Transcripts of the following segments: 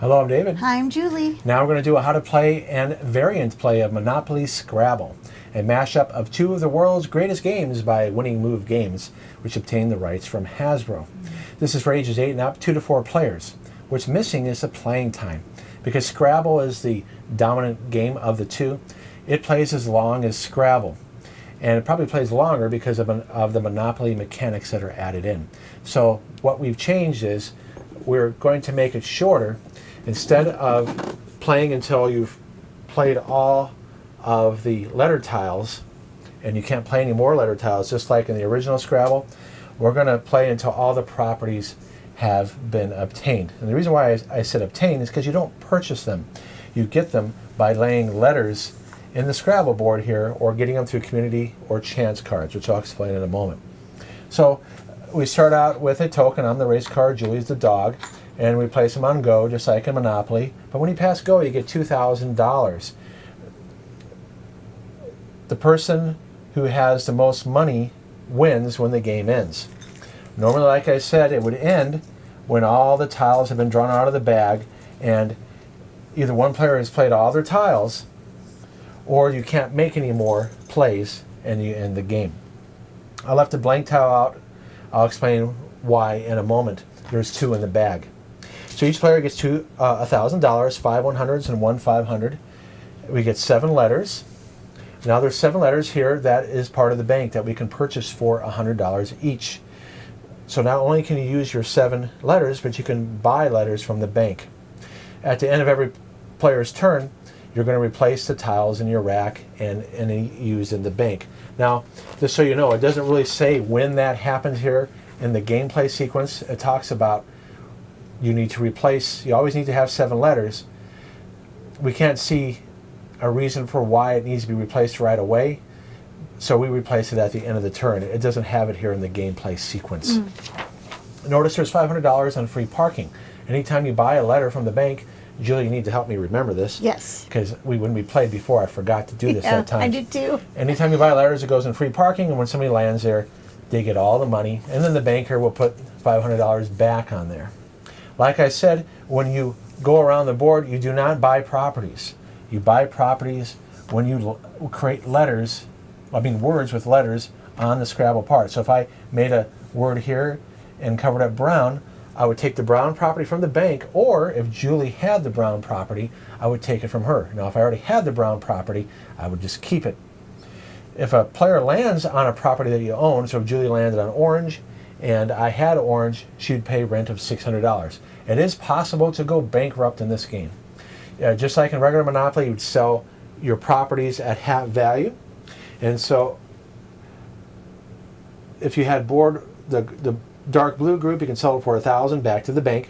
Hello, I'm David. Hi, I'm Julie. Now we're going to do a how to play and variant play of Monopoly Scrabble, a mashup of two of the world's greatest games by Winning Move Games, which obtained the rights from Hasbro. This is for ages 8 and up, 2 to 4 players. What's missing is the playing time. Because Scrabble is the dominant game of the two, it plays as long as Scrabble. And it probably plays longer because of the Monopoly mechanics that are added in. So what we've changed is we're going to make it shorter. Instead of playing until you've played all of the letter tiles, and you can't play any more letter tiles, just like in the original Scrabble, we're going to play until all the properties have been obtained. And the reason why I said obtain is because you don't purchase them. You get them by laying letters in the Scrabble board here, or getting them through community or chance cards, which I'll explain in a moment. So we start out with a token. I'm the race card, Julie's the dog. And we place them on go, just like in Monopoly. But when you pass go, you get $2,000. The person who has the most money wins when the game ends. Normally, like I said, it would end when all the tiles have been drawn out of the bag, and either one player has played all their tiles, or you can't make any more plays and you end the game. I left a blank tile out. I'll explain why in a moment. There's 2 in the bag. So each player gets $1,000, 5 100s and 1 500. We get 7 letters. Now there's 7 letters here that is part of the bank that we can purchase for $100 each. So not only can you use your 7 letters, but you can buy letters from the bank. At the end of every player's turn, you're going to replace the tiles in your rack and any used in the bank. Now, just so you know, it doesn't really say when that happens here in the gameplay sequence. It talks about you need to replace, you always need to have 7 letters. We can't see a reason for why it needs to be replaced right away, so we replace it at the end of the turn. It doesn't have it here in the gameplay sequence. Notice there's $500 on free parking. Anytime you buy a letter from the bank, Julie, you need to help me remember this. Yes. Because when we played before, I forgot to do this that time. I did too. Anytime you buy letters, it goes in free parking, and when somebody lands there, they get all the money, and then the banker will put $500 back on there. Like I said, when you go around the board, you do not buy properties. You buy properties when you create letters, words with letters on the Scrabble part. So if I made a word here and covered up brown, I would take the brown property from the bank, or if Julie had the brown property, I would take it from her. Now, if I already had the brown property, I would just keep it. If a player lands on a property that you own, so if Julie landed on orange, and I had orange, she'd pay rent of $600. It is possible to go bankrupt in this game. Just like in regular Monopoly, you'd sell your properties at half value. And so if you had the dark blue group, you can sell it for $1,000 back to the bank.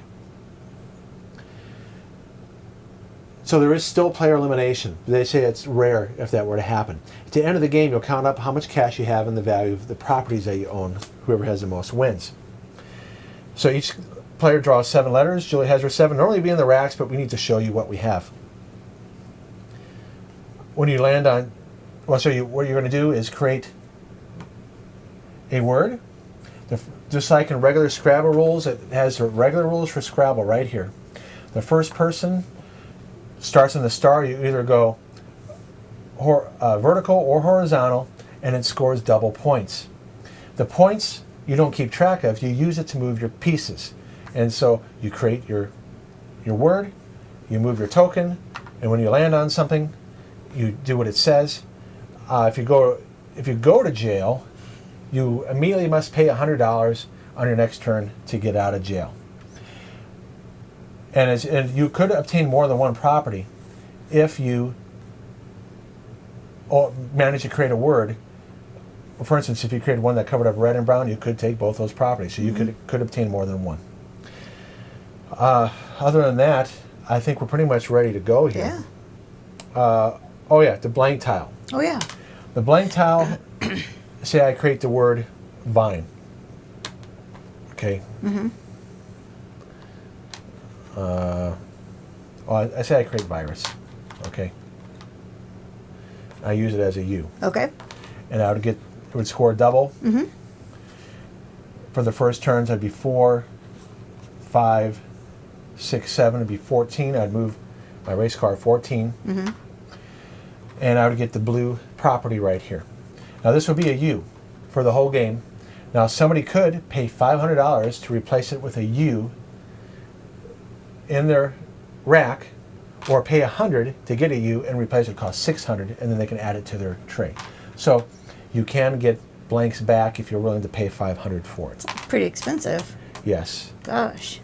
So there is still player elimination. They say it's rare if that were to happen. At the end of the game, you'll count up how much cash you have and the value of the properties that you own. Whoever has the most wins. So each player draws 7 letters. Julie has her 7. Normally it'd be in the racks, but we need to show you what we have. When you land on, I'll show you what you're going to do is create a word. Just like in regular Scrabble rules, it has the regular rules for Scrabble right here. The first person starts in the star. You either go vertical or horizontal, and it scores double points. The points you don't keep track of. You use it to move your pieces. And so you create your word, you move your token, and when you land on something, you do what it says. If you go to jail, you immediately must pay $100 on your next turn to get out of jail. And you could obtain more than one property if you manage to create a word. For instance, if you created one that covered up red and brown, you could take both those properties. So you could obtain more than one. Other than that, I think we're pretty much ready to go here. Yeah. The blank tile. Oh, yeah. The blank tile, say I create the word vine. Okay. I say I create virus. Okay. I use it as a U. Okay. And it would score double. For the first turns, I'd be 4, 5, 6, 7 would be 14. I'd move my race car 14. And I would get the blue property right here. Now this would be a U for the whole game. Now somebody could pay $500 to replace it with a U in their rack, or pay $100 to get a U and replace it. It costs $600, and then they can add it to their tray. So you can get blanks back if you're willing to pay $500 for it. Pretty expensive. Yes. Gosh.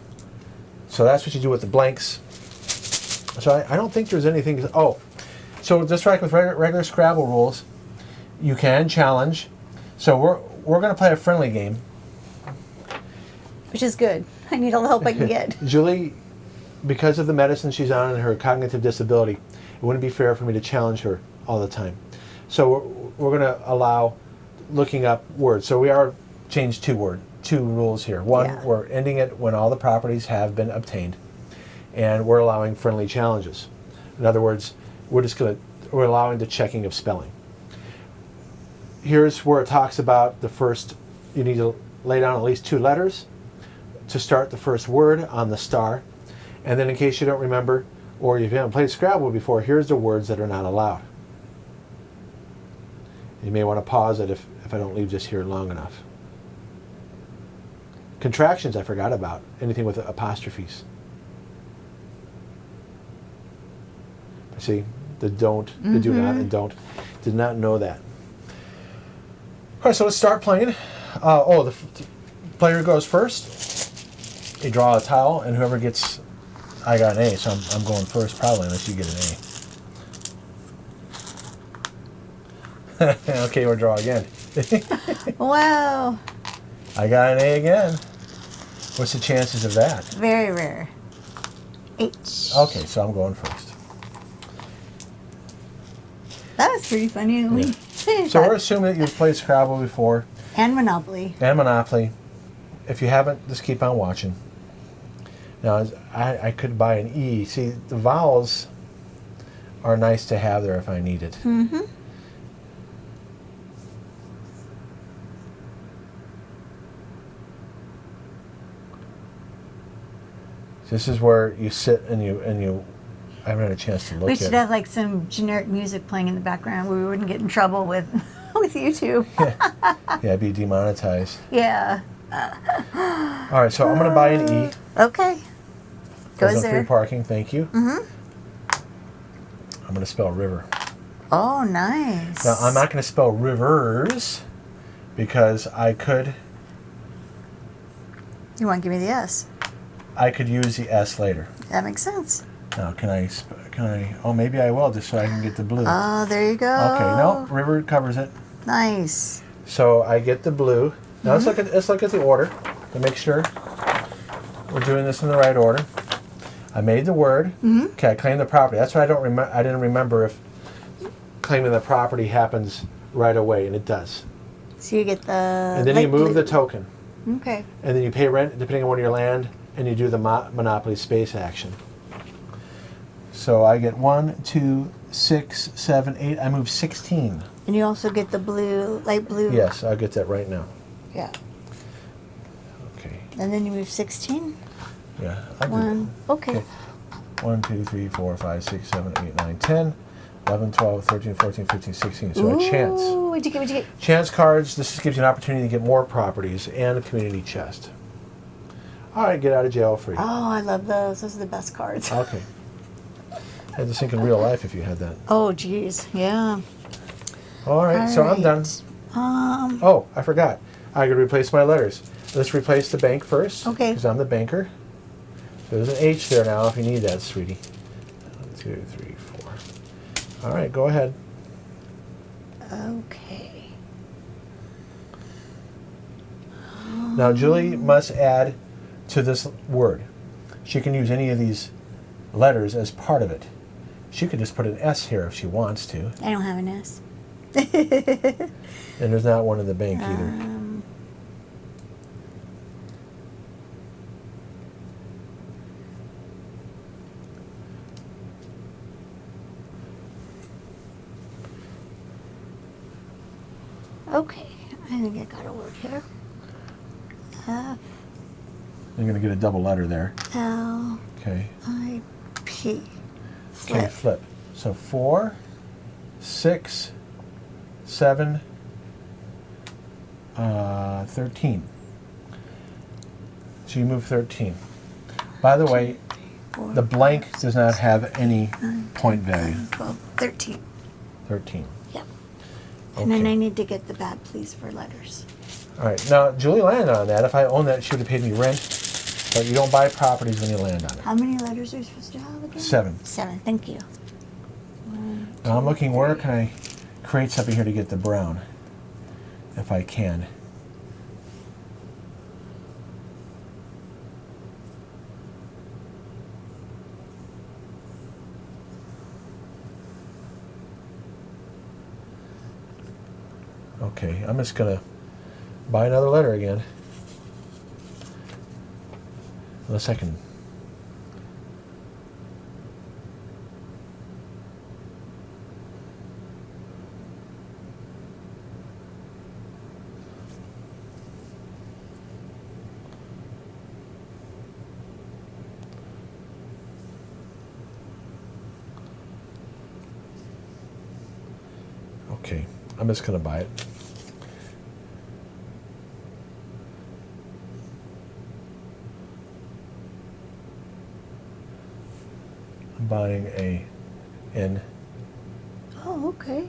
So that's what you do with the blanks. So I don't think there's anything. Oh, so just like with regular Scrabble rules, you can challenge. So we're going to play a friendly game. Which is good. I need all the help I can get. Julie, because of the medicine she's on and her cognitive disability, it wouldn't be fair for me to challenge her all the time. So we're going to allow looking up words. So we are changed two rules here. One, we're ending it when all the properties have been obtained, and we're allowing friendly challenges. In other words, we're allowing the checking of spelling. Here's where it talks about the first. You need to lay down at least 2 letters to start the first word on the star. And then in case you don't remember, or if you haven't played Scrabble before, here's the words that are not allowed. You may want to pause it if I don't leave this here long enough. Contractions I forgot about. Anything with apostrophes. See, the don't, the do not, and don't. Did not know that. All right, so let's start playing. The player goes first. They draw a tile, and whoever gets... I got an A, so I'm going first probably, unless you get an A. Okay, we'll draw again. Wow. I got an A again. What's the chances of that? Very rare. H. Okay, so I'm going first. That was pretty funny. Yeah. So we're assuming that you've played Scrabble before. And Monopoly. And Monopoly. If you haven't, just keep on watching. Now, I could buy an E. See, the vowels are nice to have there if I need it. This is where you sit and you. I haven't had a chance to look. We should have like some generic music playing in the background where we wouldn't get in trouble with YouTube. Yeah, be demonetized. Yeah. All right, so I'm going to buy an E. Okay. There's Goes no there. free parking, thank you. I'm going to spell river. Oh, nice. Now, I'm not going to spell rivers because I could... You want to give me the S? I could use the S later. That makes sense. Now, can I... Oh, maybe I will, just so I can get the blue. Oh, there you go. Okay, no, river covers it. Nice. So I get the blue. Now let's look at the order to make sure we're doing this in the right order. I made the word. Okay, I claimed the property. That's what I don't remember. I didn't remember if claiming the property happens right away, and it does. So you get the. And then you move the token. Okay. And then you pay rent depending on where your land, and you do the Monopoly space action. So I get 1, 2, 6, 7, 8. I move 16. And you also get the blue, light blue. Yes, I'll get that right now. Yeah. Okay. And then you move 16. Yeah. I'll do 1. that. Okay. 1, 2, 3, 4, 5, 6, 7, 8, 9, 10, 11, 12, 13, 14, 15, 16. So a chance. What'd you get? Chance cards. This gives you an opportunity to get more properties and a community chest. All right, get out of jail free. Oh, I love those. Those are the best cards. Okay. I had to think in real life if you had that. Oh, geez. Yeah. All right, so I'm done. Oh, I forgot. I could replace my letters. Let's replace the bank first. Okay. Because I'm the banker. There's an H there now if you need that, sweetie. 1, 2, 3, 4. All right, go ahead. Okay. Now, Julie must add to this word. She can use any of these letters as part of it. She could just put an S here if she wants to. I don't have an S. And there's not one in the bank either. Okay. I think I got a word here. F, You're going to get a double letter there. L, Okay. IP. Okay, flip. So 4, 6, 7, 13. So you move 13. By the way, the blank does not have any point value. 12, 13. 13. Yep. And then Okay. I need to get the bad please for letters. All right. Now, Julie landed on that. If I owned that, she would have paid me rent. But you don't buy properties when you land on it. How many letters are you supposed to have again? 7. 7, thank you. Now I'm looking, where can I create something here to get the brown? If I can. Okay, I'm just gonna buy another letter again. Unless I can. Okay, I'm just gonna buy it. I'm buying a N. Oh, okay.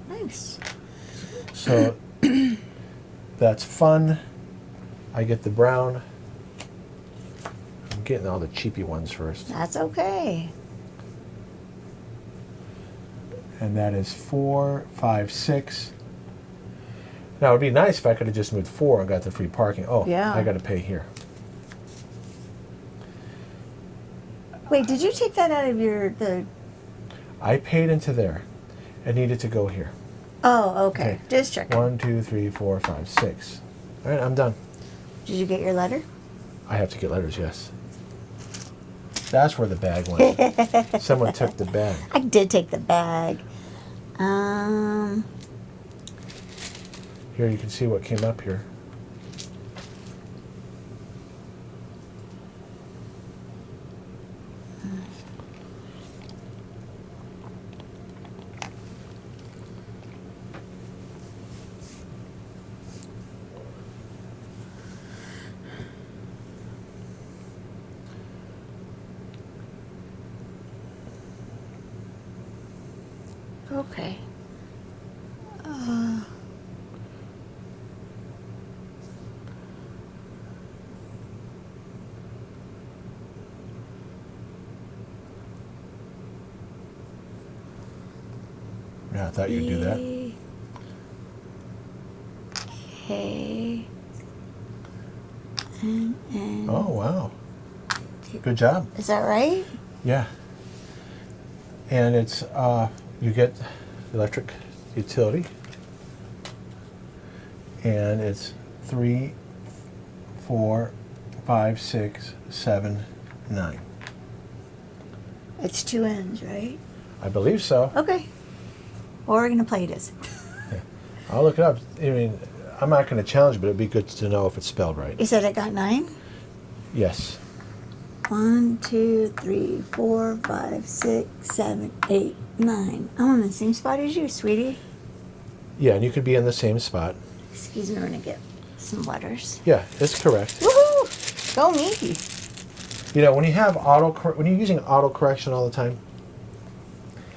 Nice. So that's fun. I get the brown. I'm getting all the cheapy ones first. That's okay. And that is 4, 5, 6. Now it would be nice if I could have just moved 4 and got the free parking. Oh, Yeah. I got to pay here. Wait, did you take that out of the... I paid into there. It needed to go here. Oh, okay. Okay. Just checking. 1, 2, 3, 4, 5, 6. All right, I'm done. Did you get your letter? I have to get letters, yes. That's where the bag went. Someone took the bag. I did take the bag. Here you can see what came up here. Okay. Yeah, I thought you'd do that. K. N. Oh, wow. Good job. Is that right? Yeah. And it's, you get electric utility. And it's 3, 4, 5, 6, 7, 9. It's 2 N's, right? I believe so. Okay. What we're going to play it is. I'll look it up. I mean, I'm not going to challenge, but it'd be good to know if it's spelled right. You said it got 9? Yes. 1, 2, 3, 4, 5, 6, 7, 8, 9. I'm in the same spot as you, sweetie. Yeah, and you could be in the same spot. Excuse me, we're going to get some letters. Yeah, it's correct. Woohoo! Go me. You know, when you have when you're using auto correction all the time,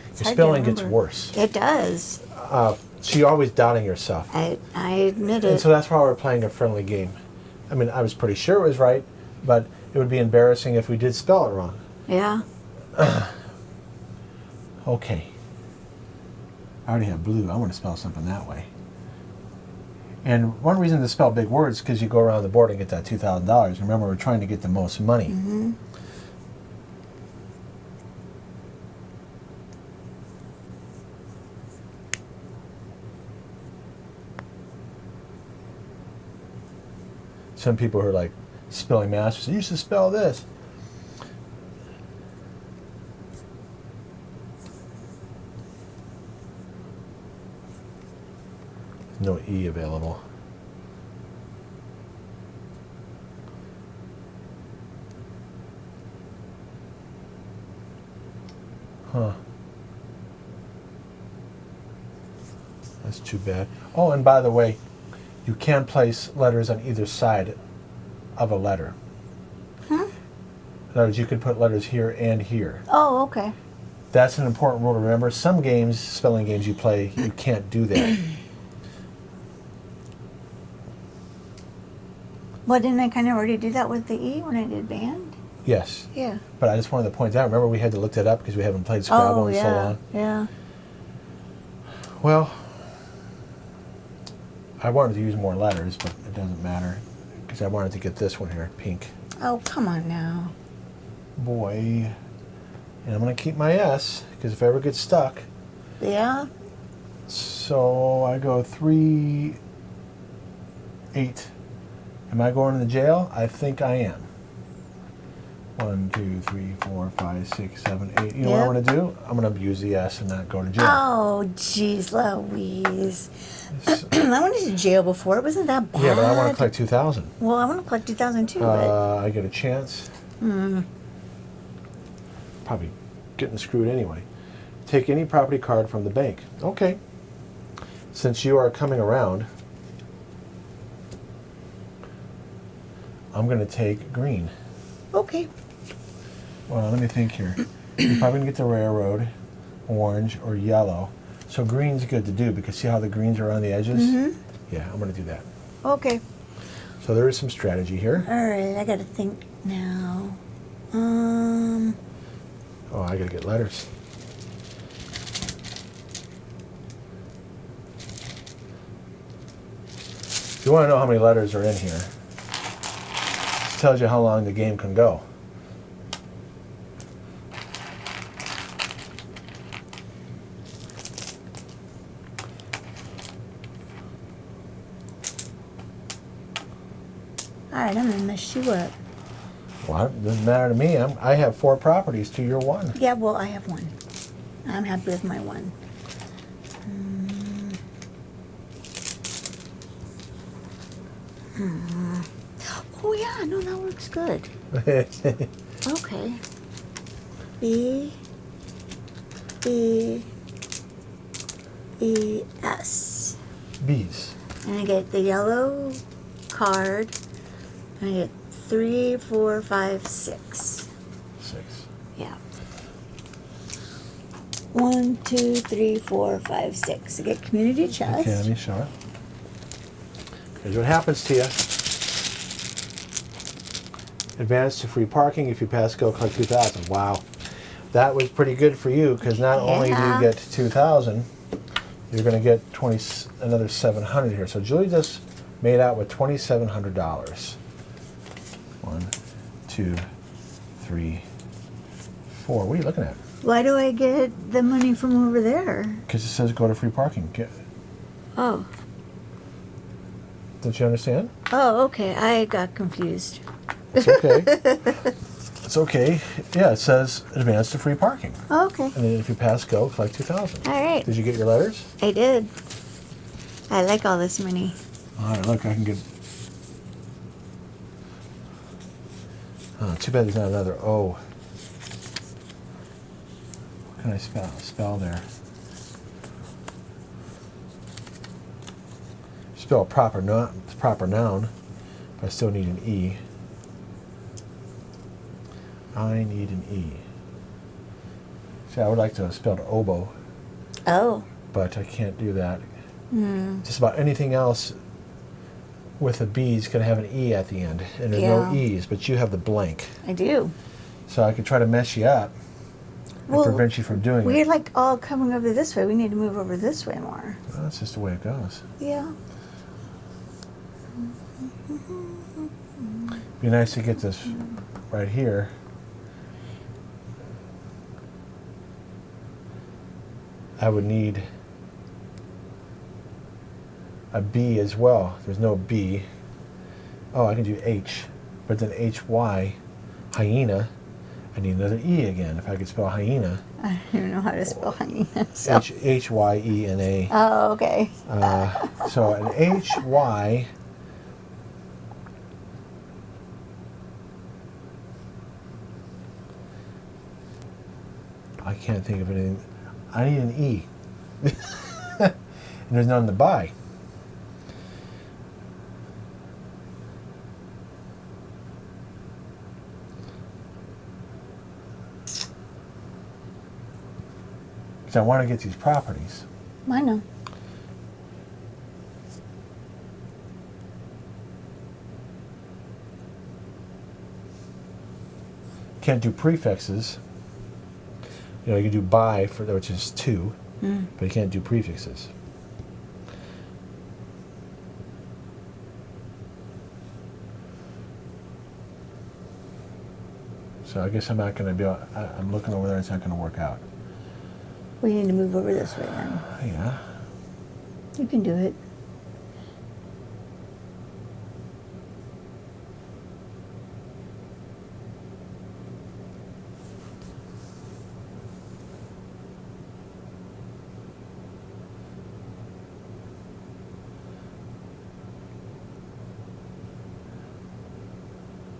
It's your hard to spelling gets remember. worse. It does. So you're always doubting yourself. I admit And it. so that's why we're playing a friendly game. I mean, I was pretty sure it was right, but it would be embarrassing if we did spell it wrong. Yeah. Okay. I already have blue. I want to spell something that way. And one reason to spell big words is because you go around the board and get that $2,000. Remember, we're trying to get the most money. Mm-hmm. Some people who are like spelling masters, you should spell this. No E available. Huh. That's too bad. Oh, and by the way, you can place letters on either side of a letter. Huh? In other words, you could put letters here and here. Oh, okay. That's an important rule to remember. Some games, spelling games you play, you can't do that. Well, didn't I kind of already do that with the E when I did band? Yes. Yeah. But I just wanted to point that out. Remember we had to look that up because we haven't played Scrabble in so long? Yeah. Well, I wanted to use more letters, but it doesn't matter because I wanted to get this one here, pink. Oh, come on now. Boy. And I'm going to keep my S because if I ever get stuck. Yeah. So I go 3, 8. Am I going to the jail? I think I am. 1, 2, 3, 4, 5, 6, 7, 8. You know what I'm going to do? I'm going to abuse the S and not go to jail. Oh, jeez, Louise. I went to jail before. It wasn't that bad. Yeah, but I want to collect 2,000. Well, I want to collect 2,000 too, but... I get a chance. Probably getting screwed anyway. Take any property card from the bank. Okay. Since you are coming around, I'm going to take green. Okay. Well, let me think here. You're probably going to get the railroad, orange, or yellow. So green's good to do because see how the greens are on the edges? Mm-hmm. Yeah, I'm going to do that. Okay. So there is some strategy here. All right, I got to think now. Oh, I got to get letters. If you want to know how many letters are in here, this tells you how long the game can go. All right, I'm going to mess you up. Well, it doesn't matter to me. I have 4 properties to your 1. Yeah, well, I have 1. I'm happy with my 1. Oh, yeah, no, that works good. Okay. B, E, E, S. Bees. And I get the yellow card. And I get 3, 4, 5, 6. 6. Yeah. 1, 2, 3, 4, 5, 6. I get community chest. Okay, let me show it. Here's what happens to you. Advance to free parking. If you pass go, collect 2,000. Wow. That was pretty good for you because not only do you get 2,000, you're going to get another 700 here. So Julie just made out with $2,700. 1, 2, 3, 4. What are you looking at? Why do I get the money from over there? Because it says go to free parking. Oh. Don't you understand? Oh, okay. I got confused. It's okay. It's okay. Yeah, it says advance to free parking. Oh, okay. And then if you pass go, collect 2,000. All right. Did you get your letters? I did. I like all this money. All right, look, I can get... Oh, too bad there's not another O. What can I spell there? Spell proper noun, but I still need an E. I need an E. See, I would like to have spelled oboe, Oh. but I can't do that. Just about anything else with a B is going to have an E at the end, and there's no E's, but you have the blank. I do. So I could try to mess you up and prevent you from doing We're it. like all coming over this way. We need to move over this way more. Well, that's just the way it goes. Yeah. Be nice to get this right here. I would need a B as well. There's no B. Oh, I can do H, but then HY, hyena. I need another E again. If I could spell hyena. I don't even know how to spell hyena. So. Hyena. Oh, okay. So an HY. I can't think of anything. I need an E. And there's none to buy. Because I want to get these properties. I know. Can't do prefixes. You know, you can do by, for which is 2, but you can't do prefixes. So I guess I'm not going to be able, I'm looking over there, it's not going to work out. We need to move over this way then. Yeah. You can do it.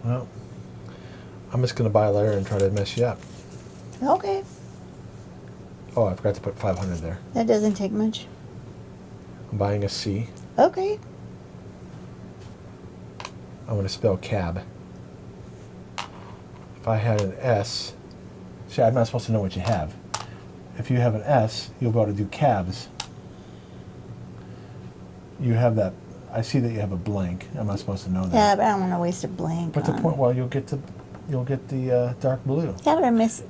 Well, I'm just going to buy a letter and try to mess you up. Okay. Oh, I forgot to put 500 there. That doesn't take much. I'm buying a C. Okay. I'm going to spell cab. If I had an S, see, I'm not supposed to know what you have. If you have an S, you'll be able to do cabs. You have that. I see that you have a blank. I'm not supposed to know that. Yeah, but I don't want to waste a blank. But the point, well, you'll get the dark blue. Yeah, but I miss.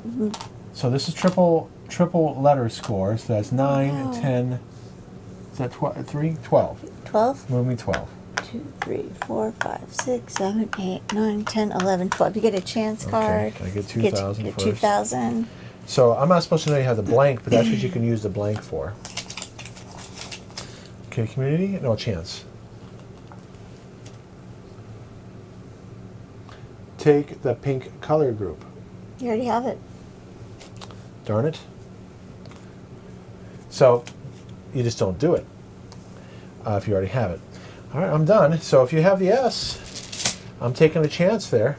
So this is triple letter score. So that's 9, Oh. 10. Is that 3? 12. 12? Move me 12. 2, 3, 4, 5, 6, 7, 8, 9, 10, 11, 12. You get a chance card. Okay, can I get 2,000 get first? 2,000. So I'm not supposed to know you have the blank, but that's what you can use the blank for. Okay, community, no chance. Take the pink color group. You already have it. Darn it. So you just don't do it if you already have it. All right, I'm done. So if you have the S, I'm taking a chance there.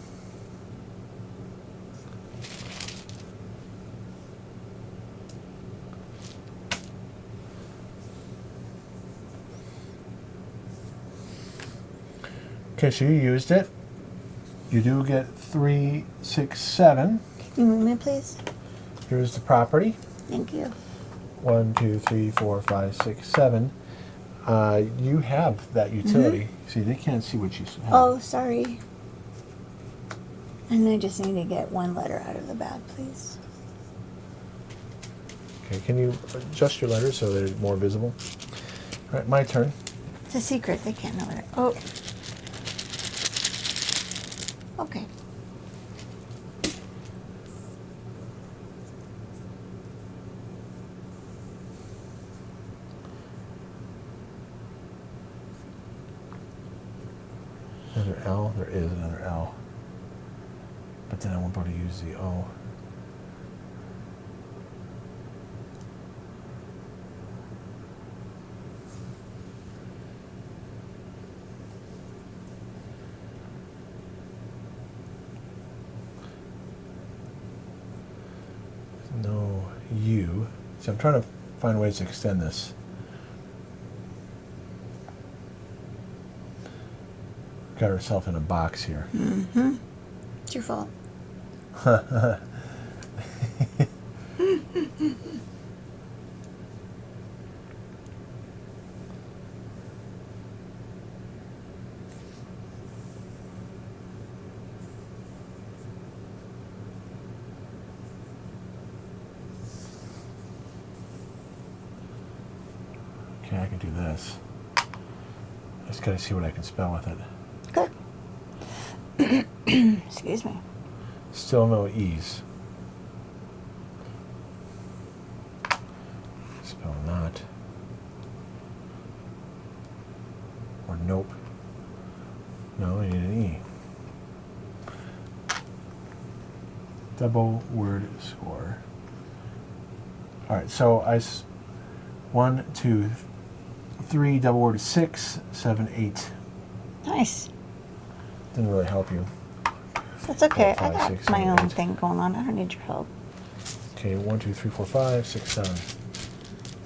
Okay, so you used it. You do get 3, 6, 7. Can you move me, please? Here's the property. Thank you. 1, 2, 3, 4, 5, 6, 7. You have that utility. See, they can't see what you have. Oh, sorry. And I just need to get one letter out of the bag, please. Okay, can you adjust your letters so they're more visible? All right, my turn. It's a secret. They can't know it. Oh. Okay. Another L? There is another L. But then I won't be able to use the O. No U. So I'm trying to find ways to extend this. Got herself in a box here. Mm-hmm. It's your fault. Okay, I can do this. I just gotta see what I can spell with it. Okay. Excuse me. Still no E's. Spell not. Or nope. No, I need an E. Double word score. Alright, so 1, 2, 3, double word 6, 7, 8. Nice. Didn't really help you. That's okay. 4, 5, I got 6, my 7, own 8. thing going on. I don't need your help. Okay, 1, 2, 3, 4, 5, 6, 7.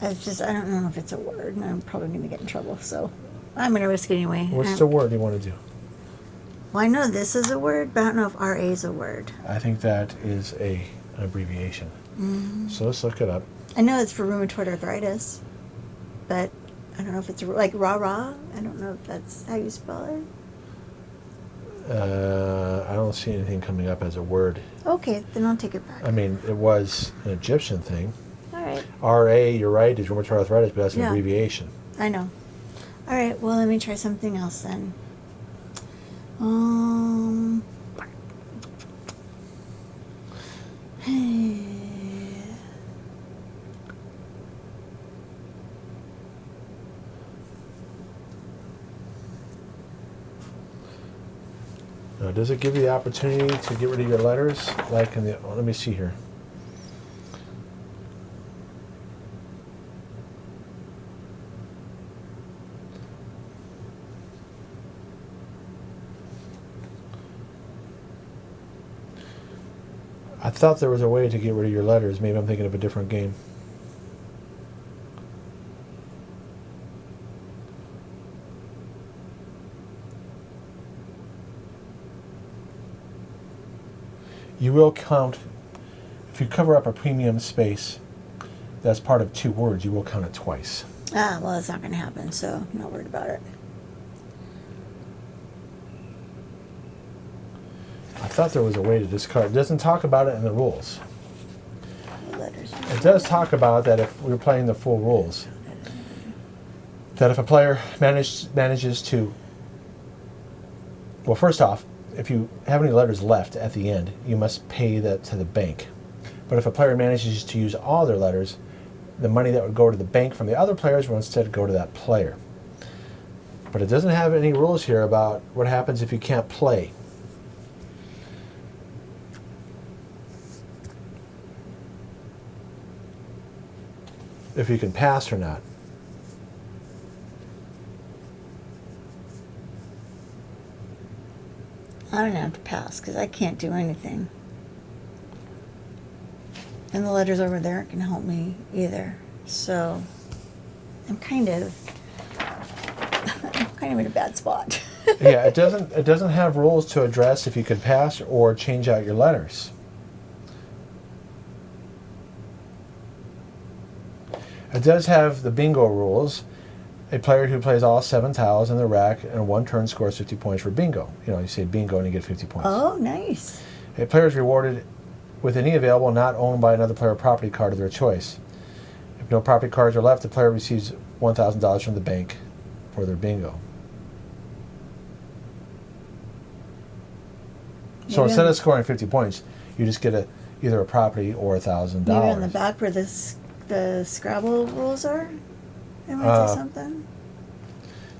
It's just, I don't know if it's a word, and I'm probably going to get in trouble, so I'm going to risk it anyway. What's the word you want to do? Well, I know this is a word, but I don't know if RA is a word. I think that is an abbreviation. So let's look it up. I know it's for rheumatoid arthritis, but I don't know if it's like rah-rah. I don't know if that's how you spell it. I don't see anything coming up as a word. Okay, then I'll take it back. I mean, it was an Egyptian thing. All right. RA, you're right, is rheumatoid arthritis, but that's an Yeah. abbreviation. I know. All right, well, let me try something else then. Now, does it give you the opportunity to get rid of your letters? Like in the, let me see here. I thought there was a way to get rid of your letters. Maybe I'm thinking of a different game. You will count, if you cover up a premium space that's part of 2 words, you will count it twice. Well, that's not going to happen, so I'm not worried about it. I thought there was a way to discard. It doesn't talk about it in the rules. The letters. It does talk about that if we were playing the full rules, that if a player manages to, well, first off, if you have any letters left at the end, you must pay that to the bank. But if a player manages to use all their letters, the money that would go to the bank from the other players will instead go to that player. But it doesn't have any rules here about what happens if you can't play. If you can pass or not. I don't have to pass because I can't do anything. And the letters over there aren't going to help me either. So I'm kind of in a bad spot. Yeah, it doesn't have rules to address if you can pass or change out your letters. It does have the bingo rules. A player who plays all 7 tiles in the rack in 1 turn scores 50 points for bingo. You know, you say bingo and you get 50 points. Oh, nice. A player is rewarded with any available not owned by another player property card of their choice. If no property cards are left, the player receives $1,000 from the bank for their bingo. So instead of scoring 50 points, you just get either a property or $1,000. Maybe on the back where the Scrabble rules are? It might say something.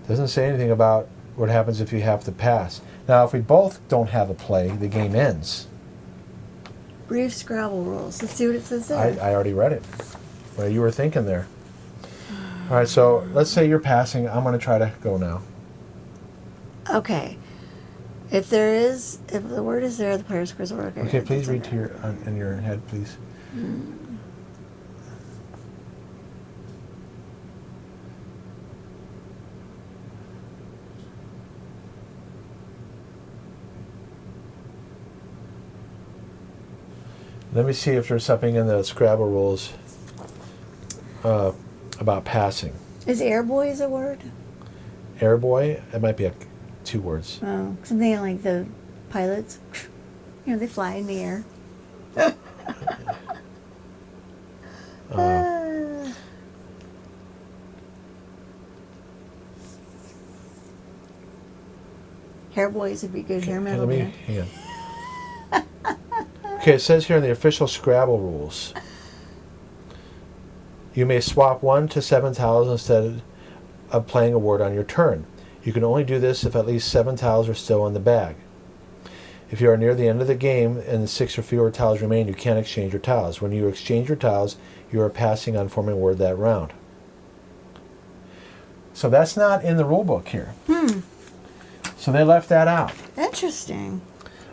Doesn't say anything about what happens if you have to pass. Now, if we both don't have a play, the game ends. Brief Scrabble rules. Let's see what it says there. I already read it. Well, you were thinking there. All right, so let's say you're passing. I'm going to try to go now. Okay. If the word is there, the player scores a word. Okay, please read to your in your head, please. Let me see if there's something in the Scrabble rules about passing. Is airboys a word? Airboy? It might be 2 words. Oh, something like the pilots. You know, they fly in the air. Hair boys would be good. Hair metal. Hang on. Okay, it says here in the official Scrabble rules, you may swap 1 to 7 tiles instead of playing a word on your turn. You can only do this if at least 7 tiles are still in the bag. If you are near the end of the game and 6 or fewer tiles remain, you can't exchange your tiles. When you exchange your tiles, you are passing on forming a word that round. So that's not in the rule book here. So they left that out. Interesting.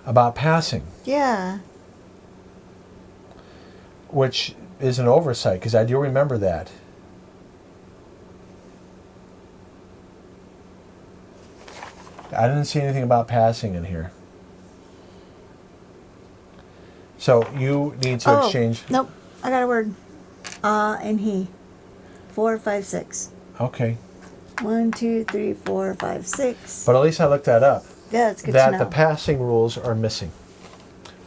About passing. Yeah. which is an oversight because I do remember that. I didn't see anything about passing in here. So you need to exchange. Nope, I got a word. And he. 4, 5, 6. Okay. 1, 2, 3, 4, 5, 6. But at least I looked that up. Yeah, it's good to That know. the passing rules are missing.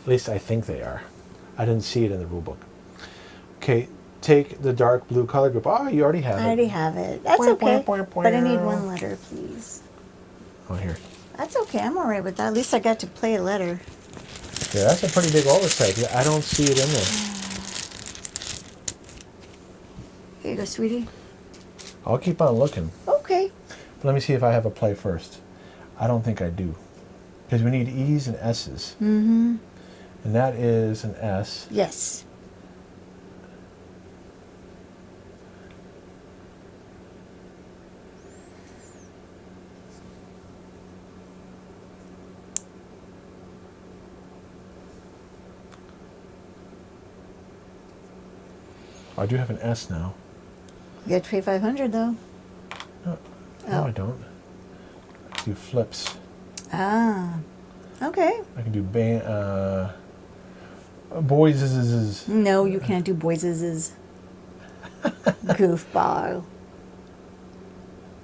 At least I think they are. I didn't see it in the rule book. Okay, take the dark blue color group. Oh, you already have it. I already have it. That's okay. But I need one letter, please. Oh, here. That's okay. I'm all right with that. At least I got to play a letter. Yeah, that's a pretty big oversight. Yeah, I don't see it in there. Here you go, sweetie. I'll keep on looking. Okay. But let me see if I have a play first. I don't think I do. Because we need E's and S's. Mm-hmm. And that is an S. Yes. I do have an S now. You got to pay 500 though. No, Oh. I don't. I can do flips. Ah. Okay. I can do boys. No, you can't do boys's. Goofball.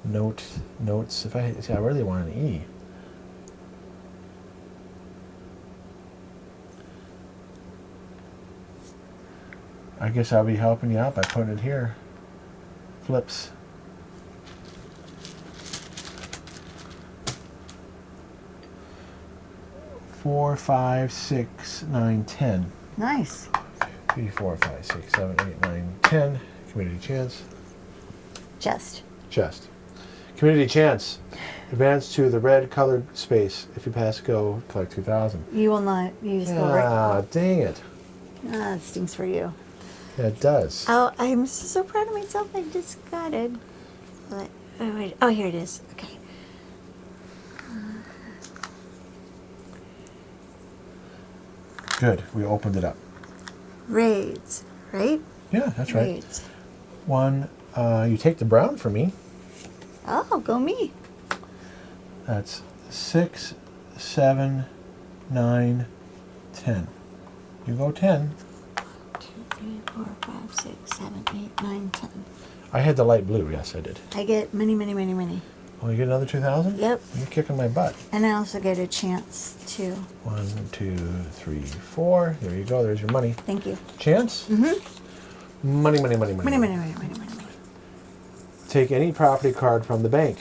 Notes. If I see, I really want an E. I guess I'll be helping you out by putting it here. Flips. Four, 5, 6, 9, 10. Nice. 3, 4, 5, 6, 7, 8, 9, 10. Community chance. Chest. Chest. Community chance. Advance to the red colored space. If you pass go, collect 2,000. You will not. You just go right. Ah, dang it. Ah, it stinks for you. Yeah, it does. Oh, I'm so proud of myself. I just got it. Oh, here it is. Okay. Good. We opened it up. Raids, right? Yeah, that's right. Raids. One, you take the brown for me. Oh, go me. That's 6, 7, 9, 10. You go 10. 2, 3, 4, 5, 6, 7, 8, 9, 10. I had the light blue. Yes, I did. I get many, many, many, many. Oh, you get another 2,000? Yep. You're kicking my butt. And I also get a chance to. 1, 2, 3, 4. There you go. There's your money. Thank you. Chance? Mm-hmm. Money. Money, money, money, money, money. Take any property card from the bank.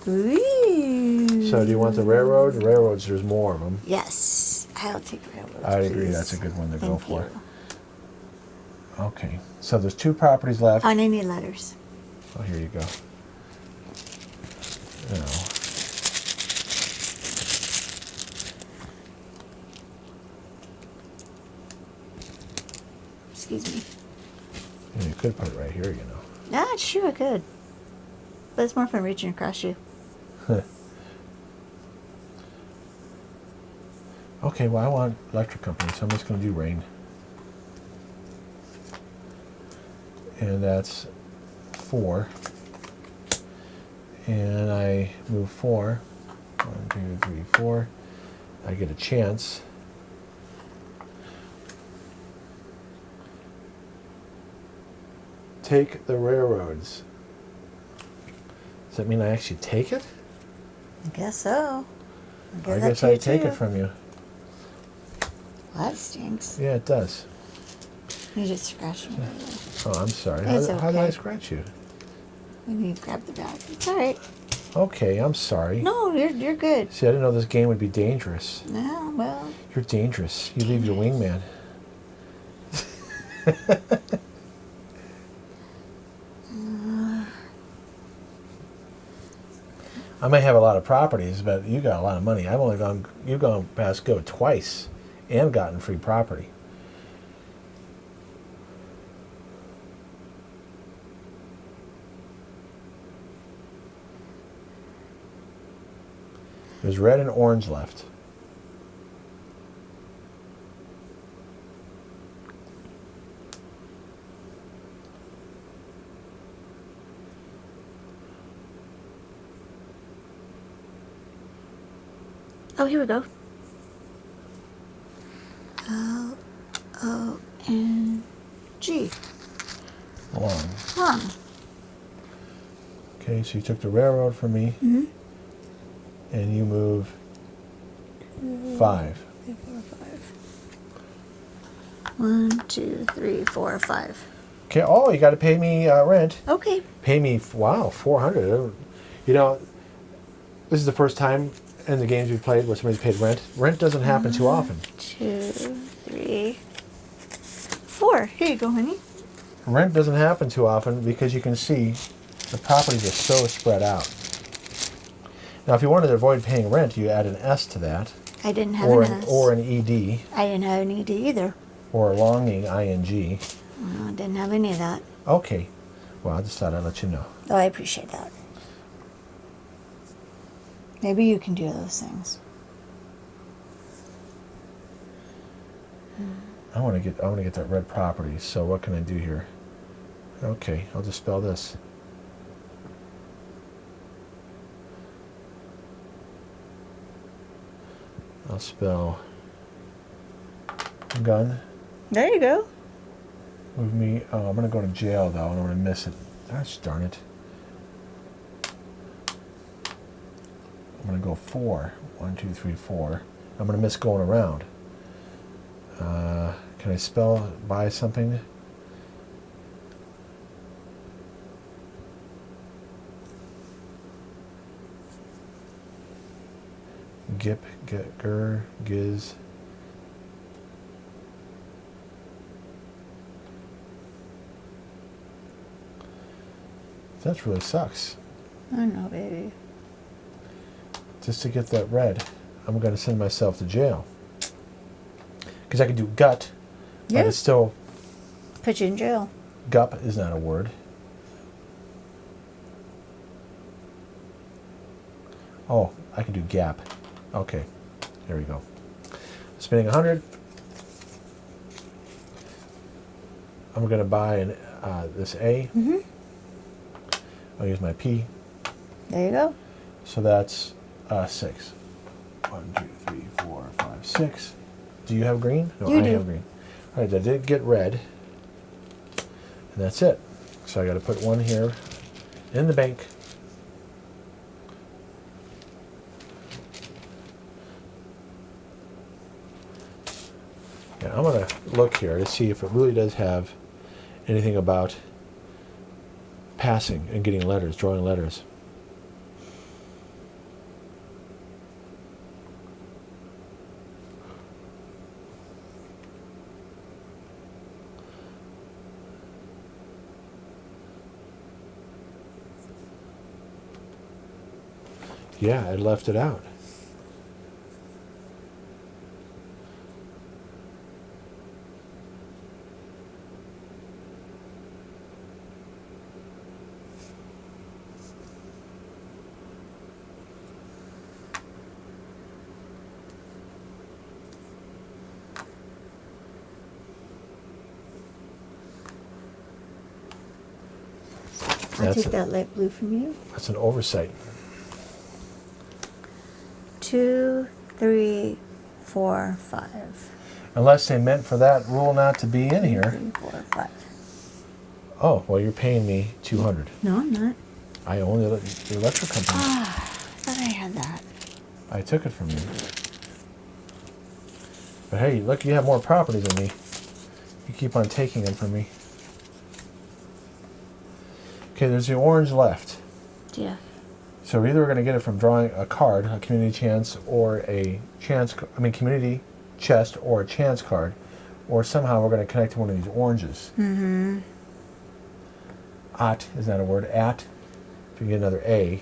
Ooh. So do you want the railroad? The railroads, there's more of them. Yes. I'll take railroad. I agree. please. That's a good one to go Thank for. you. Okay. So there's 2 properties left. Oh, and I need letters. Oh, here you go. Now, Excuse me. you could put it right here, you know. Yeah, it's true, I could. But it's more fun reaching across you. Okay, well, I want electric company, so I'm just going to do rain. And that's 4. And I move 4. 1, 2, 3, 4. I get a chance. Take the railroads. Does that mean I actually take it? I guess so. I guess I take it from you. Well, that stinks. Yeah, it does. You just scratched me. Oh, I'm sorry. It's How did I okay. scratch you? We need to grab the bag. It's all right. Okay, I'm sorry. No, you're good. See, I didn't know this game would be dangerous. No, well. You're dangerous. You leave your wingman. I may have a lot of properties, but you got a lot of money. You've gone past go twice and gotten free property. There's red and orange left. Oh, here we go. L-O-N-G. Long. Long. Okay, so you took the railroad from me. Mm-hmm. And you move 5. 3, 4, 5. 1, 2, 3, 4, 5. Okay, oh, you got to pay me rent. Okay. Pay me, wow, 400. You know, this is the first time in the games we've played where somebody's paid rent. Rent doesn't happen too often. 2, 3, 4. Here you go, honey. Rent doesn't happen too often because you can see the properties are so spread out. Now, if you wanted to avoid paying rent, you add an S to that. I didn't have Or an an, S. or an ED. I didn't have an ED either. Or a longing, ING. No, I didn't have any of that. Okay. Well, I just thought I'd let you know. Oh, I appreciate that. Maybe you can do those things. I want to get that red property. So what can I do here? Okay, I'll just spell this. I'll spell gun. There you go. Move me. Oh, I'm gonna go to jail though, and I'm gonna miss it. Gosh darn it. I'm gonna go 4. 1, 2, 3, 4. I'm gonna miss going around. Can I spell buy something? Gip, get, ger, giz. That really sucks. I know, baby. Just to get that red, I'm going to send myself to jail. Because I could do gut, Yeah. but it's still, Put you in jail. gup is not a word. Oh, I can do gap. Okay, here we go. Spending 100. I'm going to buy this A. Mm-hmm. I'll use my P. There you go. So that's 6. 1, 2, 3, 4, 5, 6. Do you have green? No, You I do. have green. All right, I did get red. And that's it. So I got to put one here in the bank. Yeah, I'm going to look here to see if it really does have anything about passing and getting letters, drawing letters. Yeah, I left it out. I'll take that light blue from you. That's an oversight. 2, 3, 4, 5. Unless they meant for that rule not to be in here. 3, 4, 5. Oh, well, you're paying me 200. No, I'm not. I own the electric company. I thought I had that. I took it from you. But hey, look, you have more property than me. You keep on taking them from me. Okay, there's the orange left. Yeah. So we're either going to get it from drawing a card, a community chance, or a chance, community chest or a chance card, or somehow we're going to connect to one of these oranges. Mm-hmm. At is not a word. At. If you get another A.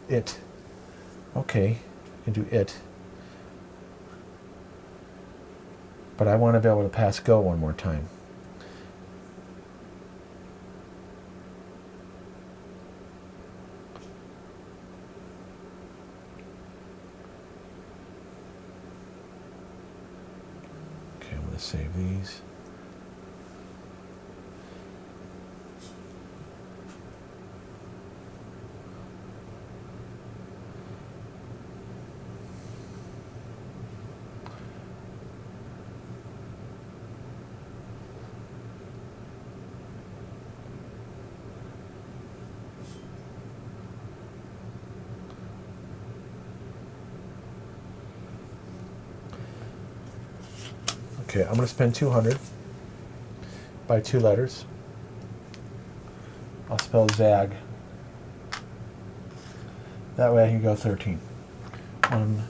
It. Okay, you can do it. But I want to be able to pass go one more time. Okay, I'm going to save these. Okay, I'm going to spend 200 by 2 letters. I'll spell Zag. That way I can go 13. 1,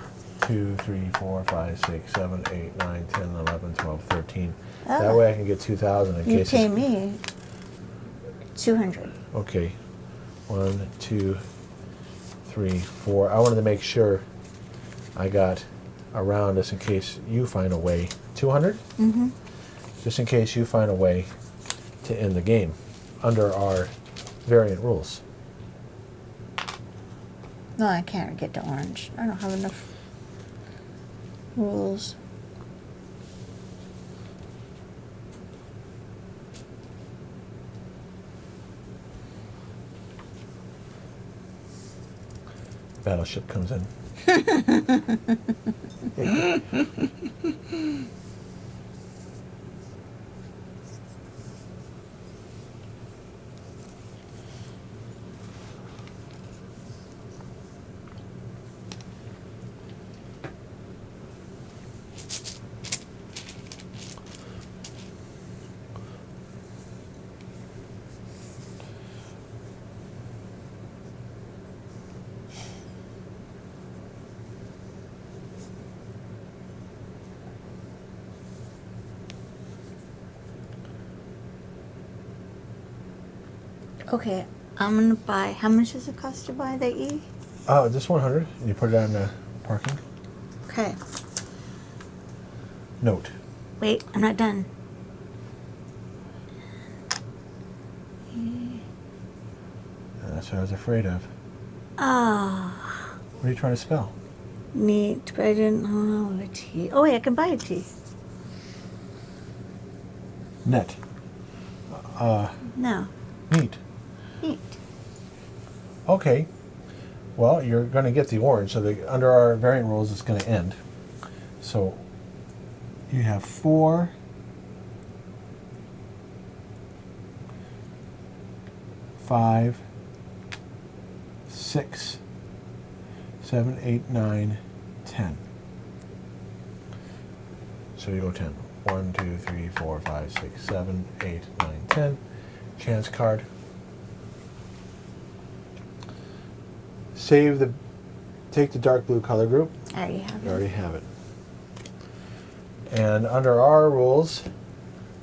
2, 3, 4, 5, 6, 7, 8, 9, 10, 11, 12, 13. Oh. That way I can get 2,000 in You case. pay me 200. Okay. 1, 2, 3, 4. I wanted to make sure I got around this in case you find a way. 200? Mm-hmm. Just in case you find a way to end the game under our variant rules. No, I can't get to orange. I don't have enough rules. Battleship comes in. Okay, I'm gonna buy. How much does it cost to buy the E? Oh, just 100. And you put it on the parking. Okay. Note. Wait, I'm not done. That's what I was afraid of. Ah, What are you trying to spell? neat, but I didn't know a T. Oh wait, I can buy a T. Net. No, Neat. neat. Okay. Well, you're going to get the orange, so under our variant rules, it's going to end. So you have 4, 5, 6, 7, 8, 9, 10. So you go 10. 1, 2, 3, 4, 5, 6, 7, 8, 9, 10. Chance card. Take the dark blue color group. I already have You it. already have it. And under our rules,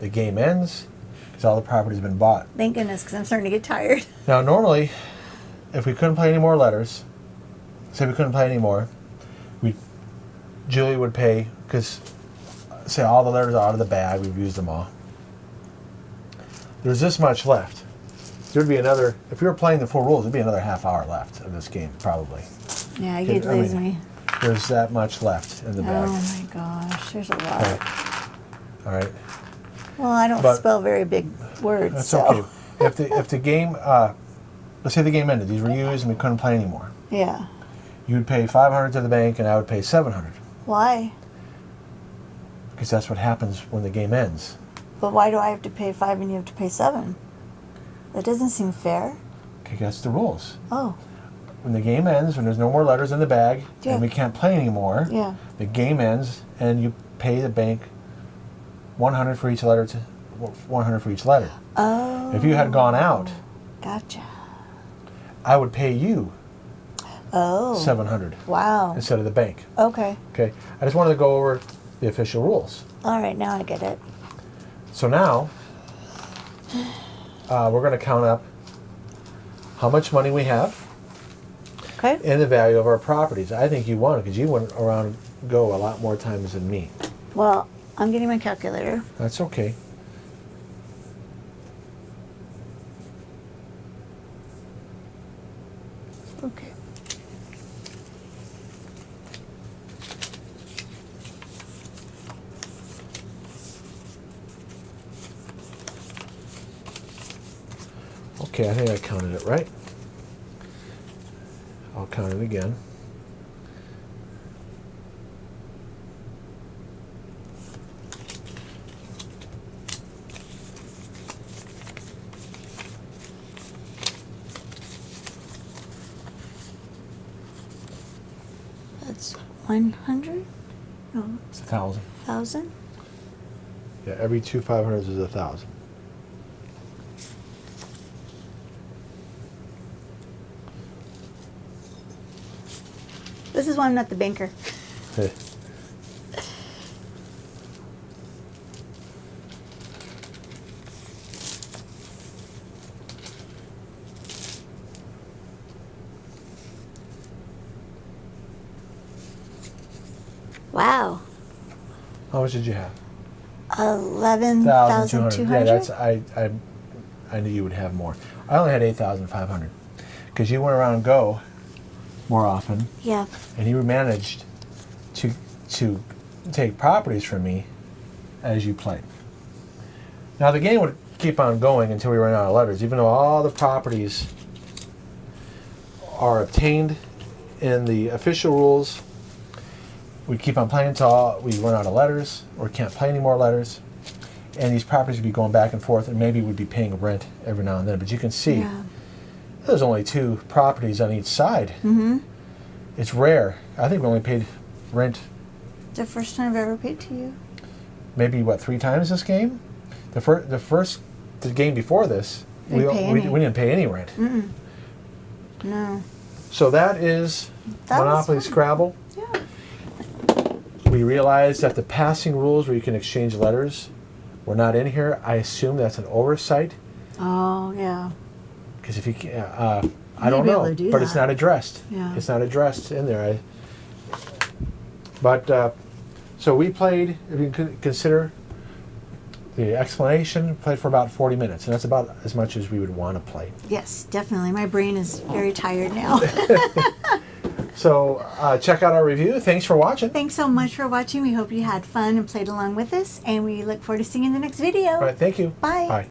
the game ends because all the property's been bought. Thank goodness, because I'm starting to get tired. Now, normally, if we couldn't play any more letters, say we couldn't play any more, Julie would pay, because say all the letters are out of the bag, we've used them all. There's this much left. There'd be another, if we were playing the full rules, there'd be another half hour left of this game, probably. Yeah, you'd I lose mean, me. There's that much left in the bag. Oh my gosh, there's a lot. Okay. All right. Well, I don't But- spell very big words, That's so. okay. If the game, let's say the game ended, these were used and we couldn't play anymore. Yeah. You would pay 500 to the bank and I would pay 700 Why? because that's what happens when the game ends. But why do I have to pay 5 and you have to pay 7? That doesn't seem fair. Okay, that's the rules. Oh, When the game ends, when there's no more letters in the bag Yeah. and we can't play anymore, yeah. the game ends and you pay the bank 100 for each letter. 100 for each letter. Oh. If you had gone out, Gotcha. I would pay you Oh. 700 Wow. instead of the bank. Okay. Okay, I just wanted to go over the official rules. All right, now I get it. So now, we're going to count up how much money we have Okay. and the value of our properties. I think you won because you went around go a lot more times than me. Well, I'm getting my calculator. That's okay. Okay. Okay, I think I counted it right. I'll count it again. That's 100? No, It's 1,000. 1,000? Yeah, every two 500s is 1,000. This is why I'm not the banker. Wow. How much did you have? 11,200. Yeah, that's I knew you would have more. I only had 8,500 because you went around Go more often, Yeah. and you managed to take properties from me as you played. Now the game would keep on going until we ran out of letters, even though all the properties are obtained in the official rules. We'd keep on playing until we run out of letters or can't play any more letters. And these properties would be going back and forth, and maybe we'd be paying rent every now and then. But you can see there's only 2 properties on each side. Mm-hmm. It's rare. I think we only paid rent The first time I've ever paid to you. maybe, 3 times this game? The game before this, we didn't pay any rent. Mm-mm. No. So that is That was Monopoly fun. Scrabble. Yeah. We realized that the passing rules where you can exchange letters were not in here. I assume that's an oversight, Oh, yeah. because if you can't, I don't be able know, to do but it's that. not addressed. Yeah. It's not addressed in there. So we played, if you can consider the explanation, played for about 40 minutes, and that's about as much as we would want to play. Yes, definitely. My brain is very tired now. So check out our review. Thanks for watching. Thanks so much for watching. We hope you had fun and played along with us, and we look forward to seeing you in the next video. All right, thank you. Bye. Bye.